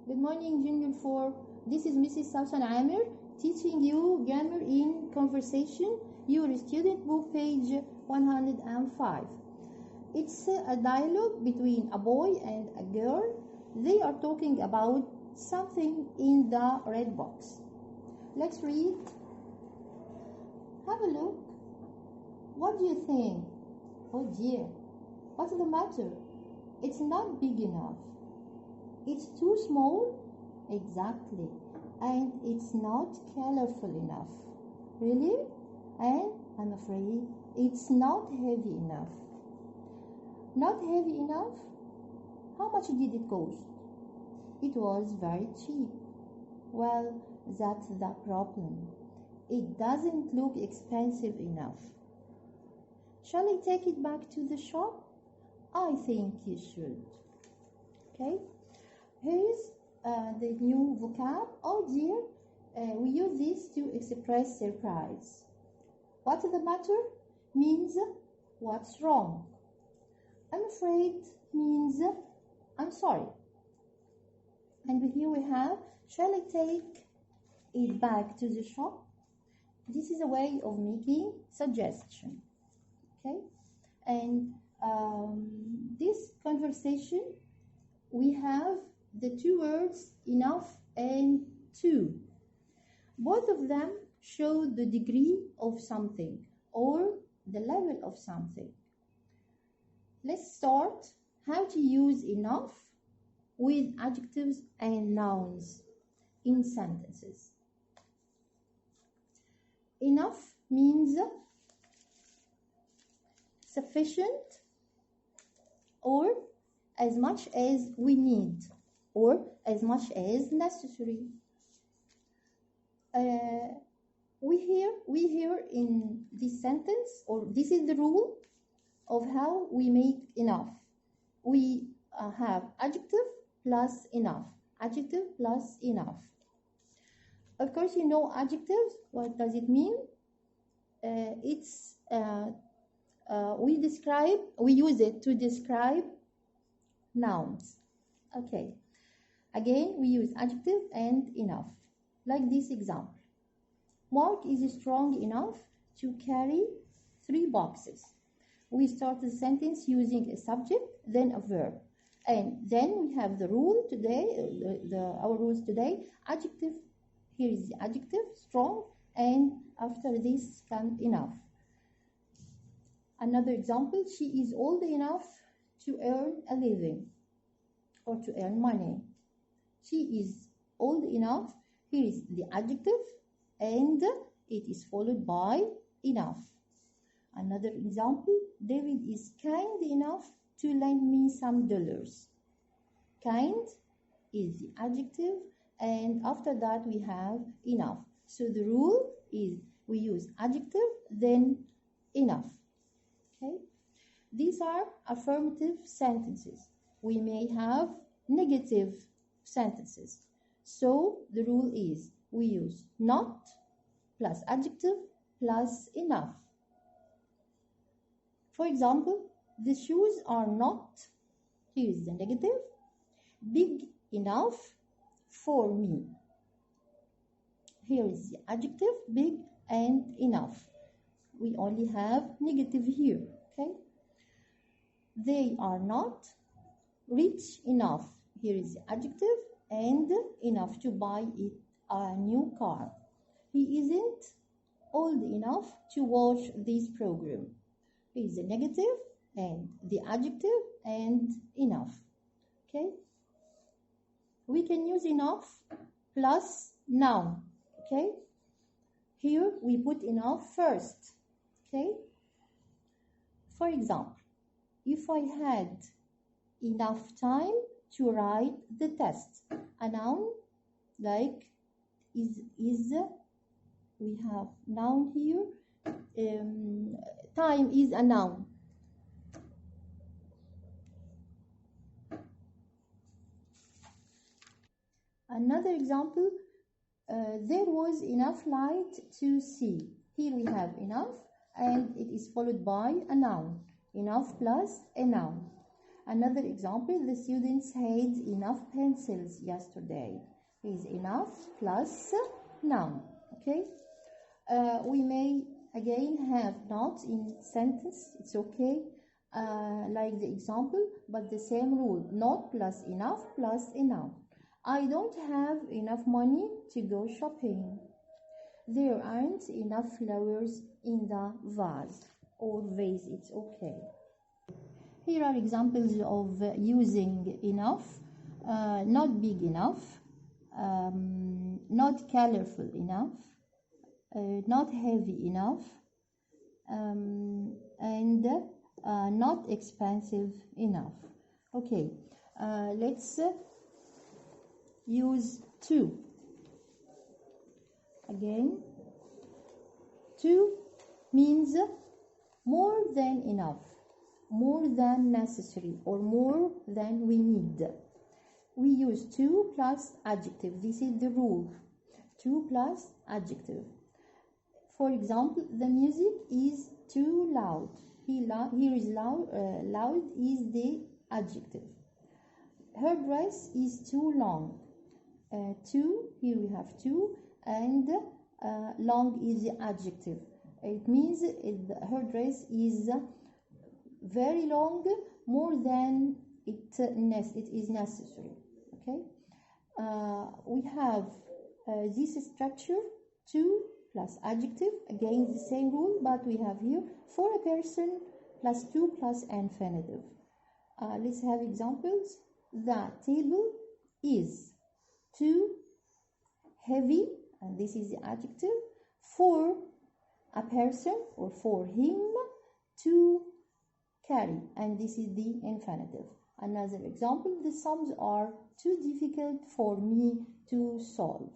Good morning, Junior 4. This is Mrs. Sausan Amir teaching you grammar in conversation, your student book, page 105. It's a dialogue between a boy and a girl. They are talking about something in the red box. Let's read. Have a look. What do you think? Oh dear, what's the matter? It's not big enough. It's too small? Exactly. And it's not colorful enough. Really? And I'm afraid it's not heavy enough. Not heavy enough? How much did it cost? It was very cheap. Well, that's the problem. It doesn't look expensive enough. Shall I take it back to the shop? I think you should. Okay? Here's the new vocab. Oh dear, we use this to express surprise. What's the matter means what's wrong. I'm afraid means I'm sorry. And here we have, shall I take it back to the shop? This is a way of making suggestion. Okay? And this conversation, we have the two words enough and too. Both of them show the degree of something or the level of something. Let's start how to use enough with adjectives and nouns in sentences. Enough means sufficient or as much as we need or as much as necessary. We hear in this sentence, or this is the rule of how we make enough. We have adjective plus enough, adjective plus enough. Of course, you know adjectives. What does it mean? We use it to describe nouns. Okay. Again, we use adjective and enough. Like this example. Mark is strong enough to carry 3 boxes. We start the sentence using a subject, then a verb. And then we have the rule today, our rules today. Adjective, here is the adjective, strong, and after this comes enough. Another example, she is old enough to earn a living or to earn money. She is old enough. Here is the adjective and it is followed by enough. Another example, David is kind enough to lend me some dollars. Kind is the adjective and after that we have enough. So the rule is we use adjective then enough. Okay? These are affirmative sentences. We may have negative sentences. So the rule is we use not plus adjective plus enough. For example, the shoes are not, here is the negative, big enough for me. Here is the adjective, big and enough. We only have negative here, okay? They are not rich enough. Here is the adjective and enough to buy it a new car. He isn't old enough to watch this program. Here is the negative and the adjective and enough. Okay? We can use enough plus noun. Okay? Here we put enough first. Okay? For example, if I had enough time to write the test, a noun like is we have noun here. Time is a noun. Another example, there was enough light to see. Here we have enough and it is followed by a noun. Enough plus a noun. Another example, the students had enough pencils yesterday. Is enough plus noun. Okay. We may again have not in sentence. It's okay. Like the example, but the same rule. Not plus enough plus enough. I don't have enough money to go shopping. There aren't enough flowers in the vase or vase. It's okay. Here are examples of using enough, not big enough, not colorful enough, not heavy enough, and not expensive enough. Okay, let's use two. Again, two means more than enough, more than necessary, or more than we need. We use two plus adjective. This is the rule. Two plus adjective. For example, the music is too loud. Here is loud. Loud is the adjective. Her dress is too long. Too, here we have two, and long is the adjective. It means her dress is very long, more than it is necessary. Okay. We have this structure, two plus adjective, again the same rule, but we have here for a person plus two plus infinitive. Let's have examples. The table is too heavy, and this is the adjective, for a person or for him to carry, and this is the infinitive. Another example, the sums are too difficult for me to solve.